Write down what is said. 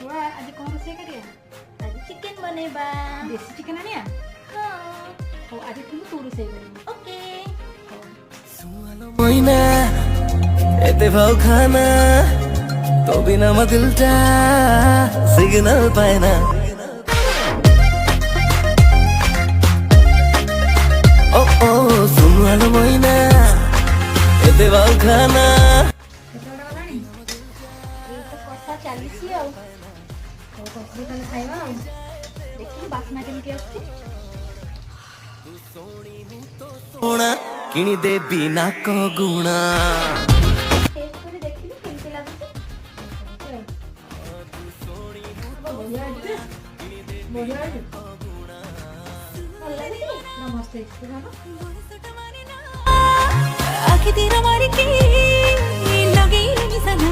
ଛୁଆ ଆଜି କଣ ରୋଷେଇ କରିବା? ଆଜି ଚିକେନ ବନେଇବା। ଦେଶୀ ଚିକେନ ଆଣିବା? ହଁ ହଉ ଆଜି ତୁ ରୋଷେଇ କରିବୁ। ओके। मोइना एते भाव खाना तो बिना म दिलटा सिग्नल पाएना ओ ओ सुन हालो मोइना एते भाव खाना କେତେଟା ଗଲାଣି? ଏଇ ତ କଷା ଚାଲିଛି ଆଉ। ହଉ କଷିକି ତାହେଲେ ଖାଇବା ଆଉ। ଦେଖିଲୁ ବାସ୍ନା କେମିତି ଆସୁଛି? सोना किणी देबी नाक गुणा ଟେଷ୍ଟ କରି ଦେଖିଲୁ କେମିତି ଲାଗୁଛି? ବଢିଆ ହେଇଛି ରେ। ବଢିଆ ହେଇଛି। ଭଲ ଲାଗୁଛି? ପୁରା ମସ୍ତ ହେଇଛି। ତୁ ଖାଇବ? आखि तेरा मारी के लगे नहीं सना